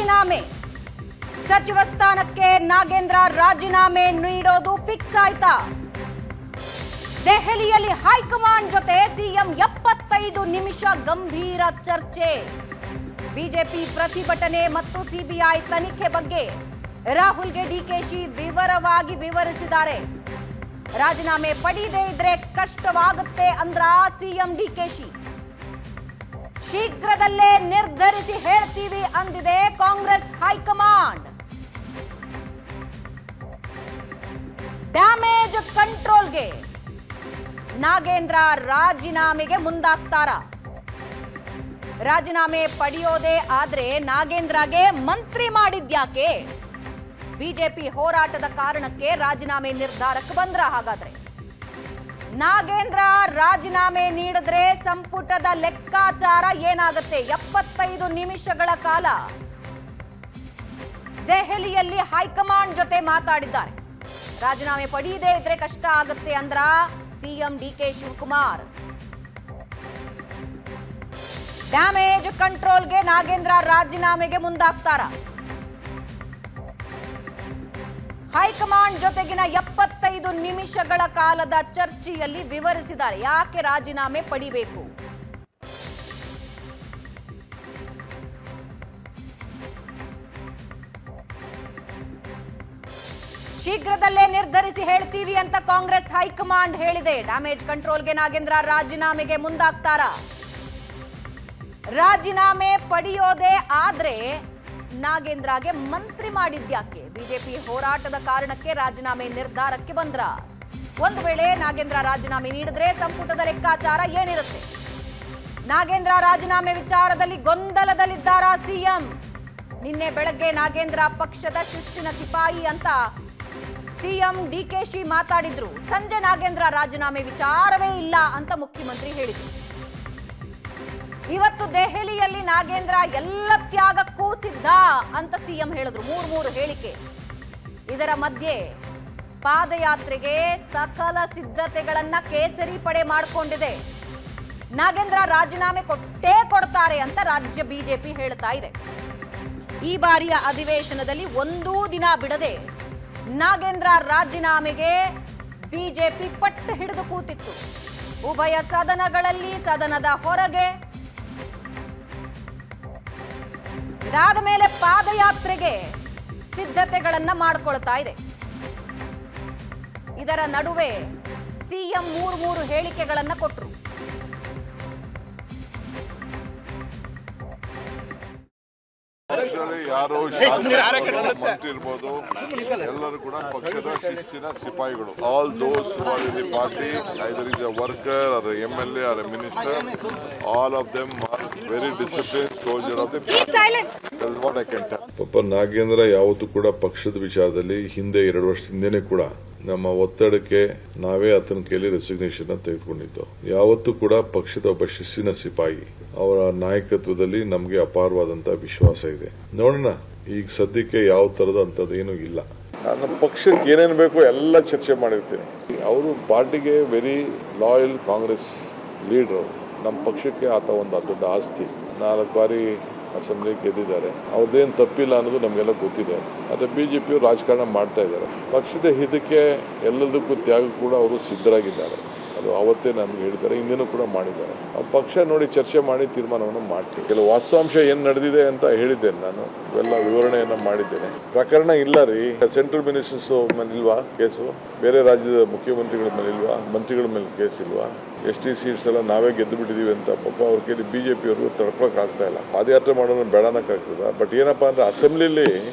ರಾಜೀನಾಮೆ. ಸಚಿವ ಸ್ಥಾನಕ್ಕೆ ನಾಗೇಂದ್ರ ರಾಜೀನಾಮೆ ನೀಡೋದು ಫಿಕ್ಸ್ ಆಯ್ತಾ? ದೆಹಲಿಯಲ್ಲಿ ಹೈಕಮಾಂಡ್ ಜೊತೆ ಸಿಎಂ 75 ನಿಮಿಷ ಗಂಭೀರ ಚರ್ಚೆ. ಬಿಜೆಪಿ ಪ್ರತಿಭಟನೆ ಮತ್ತು ಸಿಬಿಐ ತನಿಖೆ ಬಗ್ಗೆ ರಾಹುಲ್ಗೆ ಡಿಕೆಶಿ ವಿವರವಾಗಿ ವಿವರಿಸಿದ್ದಾರೆ. ರಾಜೀನಾಮೆ ಪಡೆಯದೇ ಇದ್ರೆ ಕಷ್ಟವಾಗುತ್ತೆ ಅಂದ್ರ ಸಿಎಂ ಡಿಕೆಶಿ. ಶೀಘ್ರದಲ್ಲೇ ನಿರ್ಧರಿಸಿ ಹೇಳ್ತೀವಿ ಅಂದಿದೆ ಕಾಂಗ್ರೆಸ್ ಹೈಕಮಾಂಡ್. ಡ್ಯಾಮೇಜ್ ಕಂಟ್ರೋಲ್ಗೆ ನಾಗೇಂದ್ರ ರಾಜೀನಾಮೆಗೆ ಮುಂದಾಗ್ತಾರ? ರಾಜೀನಾಮೆ ಪಡೆಯೋದೇ ಆದ್ರೆ ನಾಗೇಂದ್ರಗೆ ಮಂತ್ರಿ ಮಾಡಿದ್ಯಾಕೆ? ಬಿಜೆಪಿ ಹೋರಾಟದ ಕಾರಣಕ್ಕೆ ರಾಜೀನಾಮೆ ನಿರ್ಧಾರಕ್ಕೆ ಬಂದ್ರ? ಹಾಗಾದ್ರೆ ನಾಗೇಂದ್ರ ರಾಜೀನಾಮೆ ನೀಡಿದ್ರೆ ಸಂಪುಟದ ಲೆಕ್ಕಾಚಾರ ಏನಾಗುತ್ತೆ? 75 ನಿಮಿಷಗಳ ಕಾಲ ದೆಹಲಿಯಲ್ಲಿ ಹೈಕಮಾಂಡ್ ಜೊತೆ ಮಾತಾಡಿದ್ದಾರೆ. ರಾಜೀನಾಮೆ ಪಡೆಯದೇ ಇದ್ರೆ ಕಷ್ಟ ಆಗುತ್ತೆ ಅಂದ್ರ ಸಿಎಂ ಡಿಕೆ ಶಿವಕುಮಾರ್. ಡ್ಯಾಮೇಜ್ ಕಂಟ್ರೋಲ್ಗೆ ನಾಗೇಂದ್ರ ರಾಜೀನಾಮೆಗೆ ಮುಂದಾಗ್ತಾರ? ಹೈಕಮಾಂಡ್ ಜೊತೆಗಿನ 75 ನಿಮಿಷಗಳ ಕಾಲದ ಚರ್ಚೆಯಲ್ಲಿ ವಿವರಿಸಿದ್ದಾರೆ ಯಾಕೆ ರಾಜೀನಾಮೆ ಪಡಿಬೇಕು. ಶೀಘ್ರದಲ್ಲೇ ನಿರ್ಧರಿಸಿ ಹೇಳ್ತೀವಿ ಅಂತ ಕಾಂಗ್ರೆಸ್ ಹೈಕಮಾಂಡ್ ಹೇಳಿದೆ. ಡ್ಯಾಮೇಜ್ ಕಂಟ್ರೋಲ್ಗೆ ನಾಗೇಂದ್ರ ರಾಜೀನಾಮೆಗೆ ಮುಂದಾಗ್ತಾರ? ರಾಜೀನಾಮೆ ಪಡೆಯೋದೇ ಆದ್ರೆ ನಾಗೇಂದ್ರಗೆ ಮಂತ್ರಿ ಮಾಡಿದ್ಯಾಕೆ? ಬಿಜೆಪಿ ಹೋರಾಟದ ಕಾರಣಕ್ಕೆ ರಾಜೀನಾಮೆ ನಿರ್ಧಾರಕ್ಕೆ ಬಂದ್ರ? ಒಂದು ವೇಳೆ ನಾಗೇಂದ್ರ ರಾಜೀನಾಮೆ ನೀಡಿದ್ರೆ ಸಂಪುಟದ ಲೆಕ್ಕಾಚಾರ ಏನಿರುತ್ತೆ? ನಾಗೇಂದ್ರ ರಾಜೀನಾಮೆ ವಿಚಾರದಲ್ಲಿ ಗೊಂದಲದಲ್ಲಿದ್ದಾರಾ ಸಿಎಂ? ನಿನ್ನೆ ಬೆಳಗ್ಗೆ ನಾಗೇಂದ್ರ ಪಕ್ಷದ ಶಿಸ್ತಿನ ಸಿಪಾಯಿ ಅಂತ ಸಿಎಂ ಡಿಕೆಶಿ ಮಾತಾಡಿದ್ರು. ಸಂಜೆ ನಾಗೇಂದ್ರ ರಾಜೀನಾಮೆ ವಿಚಾರವೇ ಇಲ್ಲ ಅಂತ ಮುಖ್ಯಮಂತ್ರಿ ಹೇಳಿದ್ರು. ಇವತ್ತು ದೆಹಲಿಯಲ್ಲಿ ನಾಗೇಂದ್ರ ಎಲ್ಲ ತ್ಯಾಗಕ್ಕೂ ಸಿದ್ಧ ಅಂತ ಸಿಎಂ ಹೇಳಿದ್ರು. ಮೂರು ಹೇಳಿಕೆ. ಇದರ ಮಧ್ಯೆ ಪಾದಯಾತ್ರೆಗೆ ಸಕಲ ಸಿದ್ಧತೆಗಳನ್ನ ಕೇಸರಿ ಪಡೆ ಮಾಡಿಕೊಂಡಿದೆ. ನಾಗೇಂದ್ರ ರಾಜೀನಾಮೆ ಕೊಟ್ಟೇ ಕೊಡ್ತಾರೆ ಅಂತ ರಾಜ್ಯ ಬಿಜೆಪಿ ಹೇಳ್ತಾ ಇದೆ. ಈ ಬಾರಿಯ ಅಧಿವೇಶನದಲ್ಲಿ ಒಂದೂ ದಿನ ಬಿಡದೆ ನಾಗೇಂದ್ರ ರಾಜೀನಾಮೆಗೆ ಬಿಜೆಪಿ ಪಟ್ಟು ಹಿಡಿದು ಕೂತಿತ್ತು. ಉಭಯ ಸದನಗಳಲ್ಲಿ, ಸದನದ ಹೊರಗೆ. ಇದಾದ ಮೇಲೆ ಪಾದಯಾತ್ರೆಗೆ ಸಿದ್ಧತೆಗಳನ್ನ ಮಾಡಿಕೊಳ್ತಾ ಇದೆ. ಇದರ ನಡುವೆ ಸಿಎಂ ಮೂರು ಹೇಳಿಕೆಗಳನ್ನ ಕೊಟ್ಟರು. ಪಕ್ಷದಲ್ಲಿ ಯಾರು ಶಾಸಕರು, ಮಂತ್ರಿ ಇರ್ಬೋದು, ಎಲ್ಲರೂ ಕೂಡ ಪಕ್ಷದ ಶಿಸ್ತಿನ ಸಿಪಾಯಿಗಳು. All those who are in the party, either is a worker or MLA or a minister, all of them are very discipline soldier of the party. That is what I can tell. ಪಾಪ ನಾಗೇಂದ್ರ ಯಾವತ್ತೂ ಕೂಡ ಪಕ್ಷದ ವಿಚಾರದಲ್ಲಿ ಹಿಂದೆ 2 ವರ್ಷ ಹಿಂದೆನೆ ಕೂಡ ನಮ್ಮ ಒತ್ತಡಕ್ಕೆ ನಾವೇ ಆತನ ಕೈಲಿ ರೆಸಿಗ್ನೇಷನ್ ತೆಗೆದುಕೊಂಡಿದ್ದು. ಯಾವತ್ತೂ ಕೂಡ ಪಕ್ಷದ ಒಬ್ಬ ಶಿಸ್ತಿನ ಸಿಪಾಯಿ. ಅವರ ನಾಯಕತ್ವದಲ್ಲಿ ನಮಗೆ ಅಪಾರವಾದಂತಹ ವಿಶ್ವಾಸ ಇದೆ. ನೋಡೋಣ, ಈಗ ಸದ್ಯಕ್ಕೆ ಯಾವ ತರದ ಅಂತದ್ದು ಏನೂ ಇಲ್ಲ. ನಮ್ಮ ಪಕ್ಷಕ್ಕೆ ಏನೇನು ಬೇಕೋ ಎಲ್ಲ ಚರ್ಚೆ ಮಾಡಿರ್ತೀನಿ. ಅವರು ಪಾರ್ಟಿಗೆ ವೆರಿ ಲಾಯಲ್ ಕಾಂಗ್ರೆಸ್ ಲೀಡರ್. ನಮ್ಮ ಪಕ್ಷಕ್ಕೆ ಆತ ಒಂದು ದೊಡ್ಡ ಆಸ್ತಿ. 4 ಬಾರಿ ಅಸೆಂಬ್ಲಿ ಗೆದ್ದಿದ್ದಾರೆ. ಅವ್ರದ್ದೇನು ತಪ್ಪಿಲ್ಲ ಅನ್ನೋದು ನಮಗೆಲ್ಲ ಗೊತ್ತಿದೆ. ಆದರೆ ಬಿಜೆಪಿಯವರು ರಾಜಕಾರಣ ಮಾಡ್ತಾ ಇದ್ದಾರೆ. ಪಕ್ಷದ ಹಿತಕ್ಕೆ ಎಲ್ಲದಕ್ಕೂ ತ್ಯಾಗ ಕೂಡ ಅವರು ಸಿದ್ಧರಾಗಿದ್ದಾರೆ. ಅದು ಅವತ್ತೇ ನಮ್ಗೆ ಹೇಳಿದ್ದಾರೆ, ಹಿಂದಿನೂ ಕೂಡ ಮಾಡಿದ್ದಾರೆ. ಆ ಪಕ್ಷ ನೋಡಿ ಚರ್ಚೆ ಮಾಡಿ ತೀರ್ಮಾನವನ್ನು ಮಾಡ್ತೀವಿ. ಕೆಲವು ವಾಸ್ತವಾಂಶ ಏನು ನಡೆದಿದೆ ಅಂತ ಹೇಳಿದ್ದೇನೆ. ನಾನು ಇವೆಲ್ಲ ವಿವರಣೆಯನ್ನು ಮಾಡಿದ್ದೇನೆ. ಪ್ರಕರಣ ಇಲ್ಲ ರೀ. ಸೆಂಟ್ರಲ್ ಮಿನಿಸ್ಟರ್ಸ್ ಮೇಲೆ ಇಲ್ವಾ ಕೇಸು? ಬೇರೆ ರಾಜ್ಯದ ಮುಖ್ಯಮಂತ್ರಿಗಳ ಮೇಲೆ ಇಲ್ವಾ? ಮಂತ್ರಿಗಳ ಮೇಲೆ ಕೇಸ್ ಇಲ್ವಾ? ST ಸೀಟ್ಸ್ ಎಲ್ಲ ನಾವೇ ಗೆದ್ದು ಬಿಟ್ಟಿದೀವಿ ಅಂತ ಪಾಪ ಅವ್ರ ಕೈಲಿ ಬಿಜೆಪಿಯವರು ತಡ್ಕೊಳಕ್ ಆಗ್ತಾ ಇಲ್ಲ. ಪಾದಯಾತ್ರೆ ಮಾಡೋಣ ಬೇಡನಕ್ಕಾಗ್ತದ. ಬಟ್ ಏನಪ್ಪಾ ಅಂದ್ರೆ ಅಸೆಂಬ್ಲಿಲಿ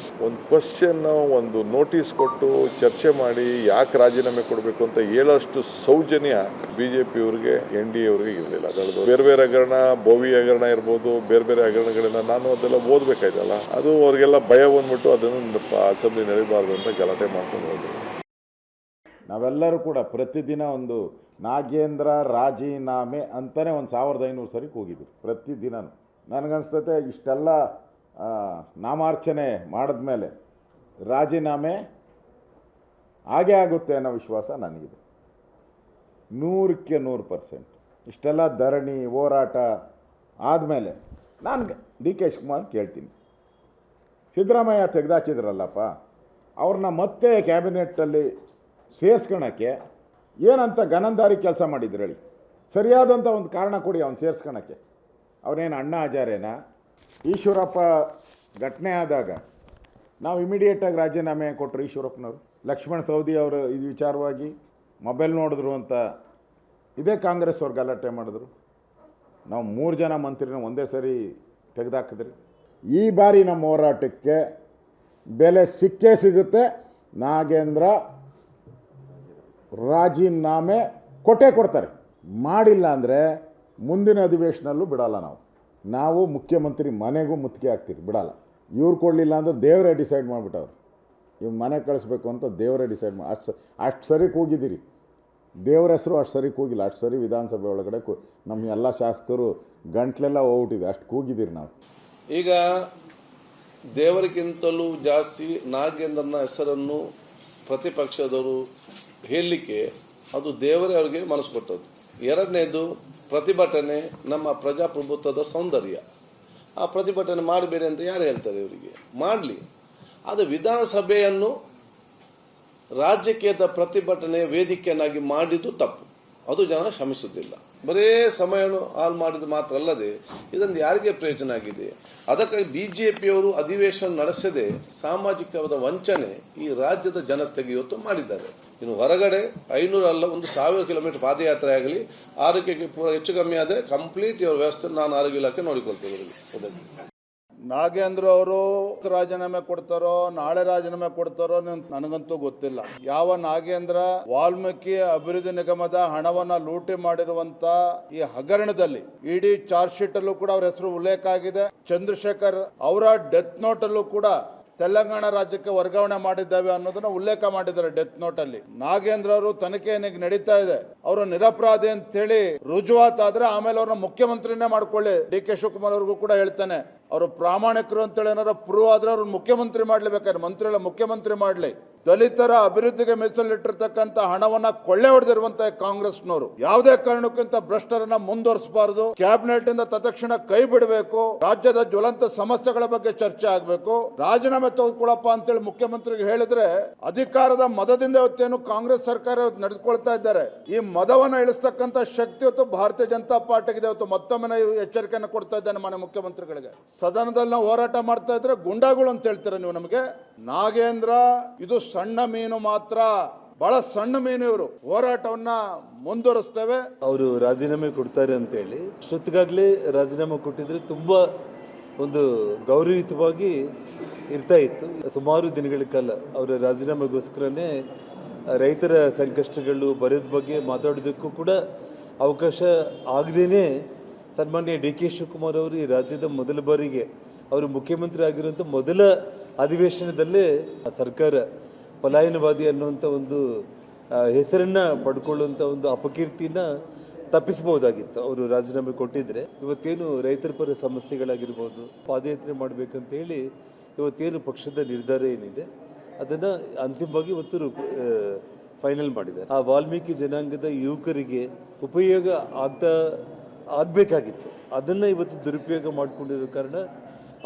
ಒಂದು ಕ್ವಶನ್, ಒಂದು ನೋಟಿಸ್ ಕೊಟ್ಟು ಚರ್ಚೆ ಮಾಡಿ ಯಾಕೆ ರಾಜೀನಾಮೆ ಕೊಡಬೇಕು ಅಂತ ಹೇಳೋಷ್ಟು ಸೌಜನ್ಯ ಬಿಜೆಪಿಯವ್ರಿಗೆ, NDA ಅವ್ರಿಗೆ ಇರಲಿಲ್ಲ. ಅದರದ್ದು ಬೇರೆ ಬೇರೆ ಹಗರಣ, ಬೋವಿ ಹಗರಣ ಇರ್ಬೋದು, ಬೇರೆ ಬೇರೆ ಹಗರಣಗಳನ್ನ ನಾನು ಅದೆಲ್ಲ ಓದಬೇಕಾಯ್ತಲ್ಲ, ಅದು ಅವ್ರಿಗೆಲ್ಲ ಭಯ ಬಂದ್ಬಿಟ್ಟು ಅದನ್ನು ಅಸೆಂಬ್ಲಿ ನಡೀಬಾರ್ದು ಅಂತ ಗಲಾಟೆ ಮಾಡ್ಕೊಂಡು ಹೋದ್ರು. ನಾವೆಲ್ಲರೂ ಕೂಡ ಪ್ರತಿದಿನ ಒಂದು ನಾಗೇಂದ್ರ ರಾಜೀನಾಮೆ ಅಂತಲೇ 1500 ಸರಿ ಹೋಗಿದ್ವಿ ಪ್ರತಿದಿನ. ನನಗನ್ಸ್ತತೆ ಇಷ್ಟೆಲ್ಲ ನಾಮಾರ್ಚನೆ ಮಾಡಿದ್ಮೇಲೆ ರಾಜೀನಾಮೆ ಆಗೇ ಆಗುತ್ತೆ ಅನ್ನೋ ವಿಶ್ವಾಸ ನನಗಿದೆ 100ಕ್ಕೆ 100%. ಇಷ್ಟೆಲ್ಲ ಧರಣಿ ಹೋರಾಟ ಆದಮೇಲೆ ನಾನು DK ಶಿವಕುಮಾರ್ ಕೇಳ್ತೀನಿ, ಸಿದ್ದರಾಮಯ್ಯ ತೆಗೆದಾಕಿದ್ರಲ್ಲಪ್ಪ, ಅವ್ರನ್ನ ಮತ್ತೆ ಕ್ಯಾಬಿನೆಟ್ಟಲ್ಲಿ ಸೇರಿಸ್ಕೊಳಕ್ಕೆ ಏನಂತ ಗನಂದಾರಿ ಕೆಲಸ ಮಾಡಿದ್ರು ಹೇಳಿ? ಸರಿಯಾದಂಥ ಒಂದು ಕಾರಣ ಕೊಡಿ ಅವ್ನು ಸೇರಿಸ್ಕೊಳಕ್ಕೆ. ಅವನೇನು ಅಣ್ಣಾ ಹಜಾರೇನಾ? ಈಶ್ವರಪ್ಪ ಘಟನೆ ಆದಾಗ ನಾವು ಇಮಿಡಿಯೇಟಾಗಿ ರಾಜೀನಾಮೆ ಕೊಟ್ಟರು ಈಶ್ವರಪ್ಪನವರು. ಲಕ್ಷ್ಮಣ ಸವದಿ ಅವರು ಇದು ವಿಚಾರವಾಗಿ ಮೊಬೈಲ್ ನೋಡಿದ್ರು ಅಂತ ಇದೇ ಕಾಂಗ್ರೆಸ್ ಅವ್ರು ಗಲಾಟೆ ಮಾಡಿದ್ರು. ನಾವು 3 ಜನ ಮಂತ್ರಿನ ಒಂದೇ ಸರಿ ತೆಗೆದಾಕಿದ್ರಿ. ಈ ಬಾರಿ ನಮ್ಮ ಹೋರಾಟಕ್ಕೆ ಬೆಲೆ ಸಿಕ್ಕೇ ಸಿಗುತ್ತೆ. ನಾಗೇಂದ್ರ ರಾಜೀನಾಮೆ ಕೊಟ್ಟೇ ಕೊಡ್ತಾರೆ. ಮಾಡಿಲ್ಲ ಅಂದರೆ ಮುಂದಿನ ಅಧಿವೇಶನಲ್ಲೂ ಬಿಡಲ್ಲ. ನಾವು ಮುಖ್ಯಮಂತ್ರಿ ಮನೆಗೂ ಮುತ್ತಿಗೆ ಹಾಕ್ತೀರಿ, ಬಿಡಲ್ಲ. ಇವ್ರು ಕೊಡಲಿಲ್ಲ ಅಂದ್ರೆ ದೇವರೇ ಡಿಸೈಡ್ ಮಾಡಿಬಿಟ್ಟವ್ರು. ಇವ್ರು ಮನೆ ಕಳಿಸ್ಬೇಕು ಅಂತ ದೇವರೇ ಡಿಸೈಡ್ ಮಾಡಿ ಅಷ್ಟು ಸರಿ ಕೂಗಿದ್ದೀರಿ. ದೇವ್ರ ಹೆಸರು ಅಷ್ಟು ಸರಿ ಕೂಗಿಲ್ಲ. ಅಷ್ಟು ಸರಿ ವಿಧಾನಸಭೆ ಒಳಗಡೆ ನಮ್ಮ ಎಲ್ಲ ಶಾಸಕರು ಗಂಟ್ಲೆಲ್ಲ ಹೋಗ್ಬಿಟ್ಟಿದೆ, ಅಷ್ಟು ಕೂಗಿದ್ದೀರಿ ನಾವು. ಈಗ ದೇವರಿಗಿಂತಲೂ ಜಾಸ್ತಿ ನಾಗೇಂದ್ರನ ಹೆಸರನ್ನು ಪ್ರತಿಪಕ್ಷದವರು ಹೇಳಲಿಕ್ಕೆ ಅದು ದೇವರೇ ಅವರಿಗೆ ಮನಸ್ಸು ಕೊಟ್ಟದ್ದು. ಎರಡನೇದು ಪ್ರತಿಭಟನೆ ನಮ್ಮ ಪ್ರಜಾಪ್ರಭುತ್ವದ ಸೌಂದರ್ಯ. ಆ ಪ್ರತಿಭಟನೆ ಮಾಡಬೇಡಿ ಅಂತ ಯಾರು ಹೇಳ್ತಾರೆ? ಇವರಿಗೆ ಮಾಡಲಿ. ಅದು ವಿಧಾನಸಭೆಯನ್ನು ರಾಜಕೀಯದ ಪ್ರತಿಭಟನೆ ವೇದಿಕೆಯನ್ನಾಗಿ ಮಾಡಿದ್ದು ತಪ್ಪು. ಅದು ಜನ ಕ್ಷಮಿಸುವುದಿಲ್ಲ. ಬರೇ ಸಮಯವನ್ನು ಹಾಳು ಮಾಡಿದ್ದು ಮಾತ್ರ ಅಲ್ಲದೆ ಇದರಿಂದ ಯಾರಿಗೆ ಪ್ರಯೋಜನ ಆಗಿದೆ? ಅದಕ್ಕಾಗಿ ಬಿಜೆಪಿಯವರು ಅಧಿವೇಶನ ನಡೆಸದೆ ಸಾಮಾಜಿಕವಾದ ವಂಚನೆ ಈ ರಾಜ್ಯದ ಜನತೆಗೆ ಇವತ್ತು ಮಾಡಿದ್ದಾರೆ. ಇನ್ನು ಹೊರಗಡೆ 500 ಅಲ್ಲ 1,000 ಕಿಲೋಮೀಟರ್ ಪಾದಯಾತ್ರೆ ಆಗಲಿ, ಆರೋಗ್ಯಕ್ಕೆ ಪೂರ ಹೆಚ್ಚು ಕಮ್ಮಿ ಆದರೆ ಕಂಪ್ಲೀಟ್ ಇವರ ವ್ಯವಸ್ಥೆ ನಾನು ಆರೋಗ್ಯ ಇಲಾಖೆ ನೋಡಿಕೊಳ್ತೇವೆ. ನಾಗೇಂದ್ರ ಅವರು ರಾಜೀನಾಮೆ ಕೊಡ್ತಾರೋ ನಾಳೆ ರಾಜೀನಾಮೆ ಕೊಡ್ತಾರೋ ನನಗಂತೂ ಗೊತ್ತಿಲ್ಲ. ಯಾವ ನಾಗೇಂದ್ರ ವಾಲ್ಮೀಕಿ ಅಭಿವೃದ್ಧಿ ನಿಗಮದ ಹಣವನ್ನ ಲೂಟಿ ಮಾಡಿರುವಂತ ಈ ಹಗರಣದಲ್ಲಿ ಇಡೀ ಚಾರ್ಜ್ ಶೀಟ್ ಅಲ್ಲೂ ಕೂಡ ಅವ್ರ ಹೆಸರು ಉಲ್ಲೇಖ ಆಗಿದೆ. ಚಂದ್ರಶೇಖರ್ ಅವರ ಡೆತ್ ನೋಟ್ ಅಲ್ಲೂ ಕೂಡ ತೆಲಂಗಾಣ ರಾಜ್ಯಕ್ಕೆ ವರ್ಗಾವಣೆ ಮಾಡಿದ್ದೇವೆ ಅನ್ನೋದನ್ನ ಉಲ್ಲೇಖ ಮಾಡಿದ್ದಾರೆ ಡೆತ್ ನೋಟ್ ಅಲ್ಲಿ. ನಾಗೇಂದ್ರ ಅವರು ತನಿಖೆ ಏನಿಗೆ ನಡೀತಾ ಇದೆ, ಅವರು ನಿರಪರಾಧಿ ಅಂತ ಹೇಳಿ ರುಜುವಾತಾದ್ರೆ ಆಮೇಲೆ ಅವ್ರನ್ನ ಮುಖ್ಯಮಂತ್ರಿನೇ ಮಾಡ್ಕೊಳ್ಳಿ. ಡಿ.ಕೆ. ಶಿವಕುಮಾರ್ ಅವ್ರಿಗೂ ಕೂಡ ಹೇಳ್ತಾನೆ, ಅವರು ಪ್ರಾಮಾಣಿಕರು ಅಂತೇಳಿ ಏನಾರ ಪ್ರೂವ್ ಆದ್ರೆ ಅವ್ರು ಮುಖ್ಯಮಂತ್ರಿ ಮಾಡ್ಲೇಬೇಕಾದ್ರೆ ಮಂತ್ರಿ ಎಲ್ಲ ಮುಖ್ಯಮಂತ್ರಿ ಮಾಡ್ಲಿ. ದಲಿತರ ಅಭಿವೃದ್ಧಿಗೆ ಮೀಸಲಿಟ್ಟಿರ್ತಕ್ಕಂಥ ಹಣವನ್ನ ಕೊಳ್ಳೆ ಹೊಡೆದಿರುವಂತಹ ಕಾಂಗ್ರೆಸ್ನವರು ಯಾವುದೇ ಕಾರಣಕ್ಕಿಂತ ಭ್ರಷ್ಟರನ್ನ ಮುಂದುವರಿಸಬಾರದು. ಕ್ಯಾಬಿನೆಟ್ ಇಂದ ತತ್ಕ್ಷಣ ಕೈ ಬಿಡಬೇಕು. ರಾಜ್ಯದ ಜ್ವಲಂತ ಸಮಸ್ಯೆಗಳ ಬಗ್ಗೆ ಚರ್ಚೆ ಆಗಬೇಕು. ರಾಜೀನಾಮೆ ತೆಗೆದುಕೊಳ್ಳಪ್ಪ ಅಂತೇಳಿ ಮುಖ್ಯಮಂತ್ರಿಗೆ ಹೇಳಿದ್ರೆ ಅಧಿಕಾರದ ಮದದಿಂದ ಇವತ್ತೇನು ಕಾಂಗ್ರೆಸ್ ಸರ್ಕಾರ ನಡೆದುಕೊಳ್ತಾ ಇದ್ದಾರೆ. ಈ ಮದವನ್ನ ಇಳಿಸ್ತಕ್ಕಂಥ ಶಕ್ತಿ ಇವತ್ತು ಭಾರತೀಯ ಜನತಾ ಪಾರ್ಟಿಗಿದೆ. ಇವತ್ತು ಮತ್ತೊಮ್ಮೆ ಎಚ್ಚರಿಕೆಯನ್ನು ಕೊಡ್ತಾ ಇದ್ದೇನೆ ಮಾನ್ಯ ಮುಖ್ಯಮಂತ್ರಿಗಳಿಗೆ. ಸದನದಲ್ಲಿ ನಾವು ಹೋರಾಟ ಮಾಡ್ತಾ ಇದ್ರೆ ಗುಂಡಾಗಳು ಅಂತ ಹೇಳ್ತೀರಾ ನೀವು ನಮಗೆ? ನಾಗೇಂದ್ರ ಇದು ಸಣ್ಣ ಮೀನು ಮಾತ್ರ, ಬಹಳ ಸಣ್ಣ ಮೀನು. ಇವರು ಹೋರಾಟವನ್ನ ಮುಂದುವರಿಸ್ತೇವೆ. ಅವರು ರಾಜೀನಾಮೆ ಕೊಡ್ತಾರೆ ಅಂತ ಹೇಳಿ ಅಷ್ಟೊತ್ತಿಗಾಗಲೇ ರಾಜೀನಾಮೆ ಕೊಟ್ಟಿದ್ರೆ ತುಂಬಾ ಒಂದು ಗೌರವಯುತವಾಗಿ ಇರ್ತಾ ಇತ್ತು. ಸುಮಾರು ದಿನಗಳ ಕಾಲ ಅವರ ರಾಜೀನಾಮೆಗೋಸ್ಕರನೇ ರೈತರ ಸಂಕಷ್ಟಗಳು ಬರದ ಬಗ್ಗೆ ಮಾತಾಡೋದಕ್ಕೂ ಕೂಡ ಅವಕಾಶ ಆಗದೇನೆ ಸನ್ಮಾನ್ಯ ಡಿ.ಕೆ. ಶಿವಕುಮಾರ್ ಅವರು ಈ ರಾಜ್ಯದ ಮೊದಲ ಬಾರಿಗೆ ಅವರು ಮುಖ್ಯಮಂತ್ರಿ ಆಗಿರುವಂಥ ಮೊದಲ ಅಧಿವೇಶನದಲ್ಲೇ ಸರ್ಕಾರ ಪಲಾಯನವಾದಿ ಅನ್ನುವಂಥ ಒಂದು ಹೆಸರನ್ನ ಪಡ್ಕೊಳ್ಳುವಂಥ ಒಂದು ಅಪಕೀರ್ತಿನ ತಪ್ಪಿಸಬಹುದಾಗಿತ್ತು ಅವರು ರಾಜೀನಾಮೆ ಕೊಟ್ಟಿದ್ರೆ. ಇವತ್ತೇನು ರೈತರ ಪರ ಸಮಸ್ಯೆಗಳಾಗಿರ್ಬೋದು, ಪಾದಯಾತ್ರೆ ಮಾಡಬೇಕಂತ ಹೇಳಿ ಇವತ್ತೇನು ಪಕ್ಷದ ನಿರ್ಧಾರ ಏನಿದೆ ಅದನ್ನು ಅಂತಿಮವಾಗಿ ಇವತ್ತು ಫೈನಲ್ ಮಾಡಿದ್ದಾರೆ. ಆ ವಾಲ್ಮೀಕಿ ಜನಾಂಗದ ಯುವಕರಿಗೆ ಉಪಯೋಗ ಆಗಬೇಕಾಗಿತ್ತು. ಅದನ್ನು ಇವತ್ತು ದುರುಪಯೋಗ ಮಾಡಿಕೊಂಡಿರೋ ಕಾರಣ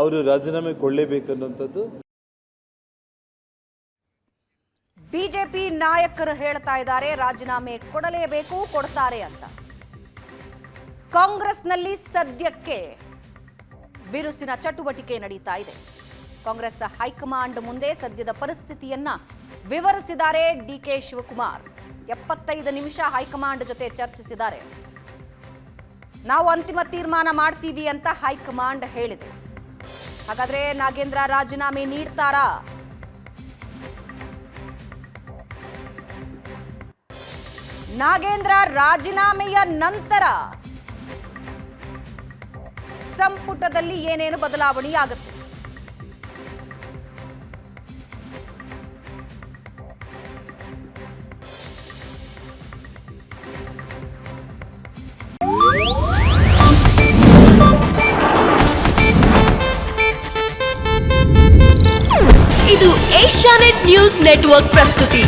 ಅವರು ರಾಜೀನಾಮೆ ಕೊಡಲೇಬೇಕನ್ನುವಂಥದ್ದು. ಬಿಜೆಪಿ ನಾಯಕರು ಹೇಳ್ತಾ ಇದ್ದಾರೆ ರಾಜೀನಾಮೆ ಕೊಡಲೇಬೇಕು, ಕೊಡ್ತಾರೆ ಅಂತ. ಕಾಂಗ್ರೆಸ್ನಲ್ಲಿ ಸದ್ಯಕ್ಕೆ ಬಿರುಸಿನ ಚಟುವಟಿಕೆ ನಡೀತಾ ಇದೆ. ಕಾಂಗ್ರೆಸ್ ಹೈಕಮಾಂಡ್ ಮುಂದೆ ಸದ್ಯದ ಪರಿಸ್ಥಿತಿಯನ್ನ ವಿವರಿಸಿದ್ದಾರೆ ಡಿ.ಕೆ. ಶಿವಕುಮಾರ್. 75 ನಿಮಿಷ ಹೈಕಮಾಂಡ್ ಜೊತೆ ಚರ್ಚಿಸಿದ್ದಾರೆ. ನಾವು ಅಂತಿಮ ತೀರ್ಮಾನ ಮಾಡ್ತೀವಿ ಅಂತ ಹೈಕಮಾಂಡ್ ಹೇಳಿದೆ. ಹಾಗಾದ್ರೆ ನಾಗೇಂದ್ರ ರಾಜೀನಾಮೆ ನೀಡ್ತಾರಾ? ನಾಗೇಂದ್ರ ರಾಜೀನಾಮೆಯ ನಂತರ ಸಂಪುಟದಲ್ಲಿ ಏನೇನು ಬದಲಾವಣೆ ಆಗುತ್ತೆ? ಇದು ಏಷ್ಯಾನೆಟ್ ನ್ಯೂಸ್ ನೆಟ್ವರ್ಕ್ ಪ್ರಸ್ತುತಿ.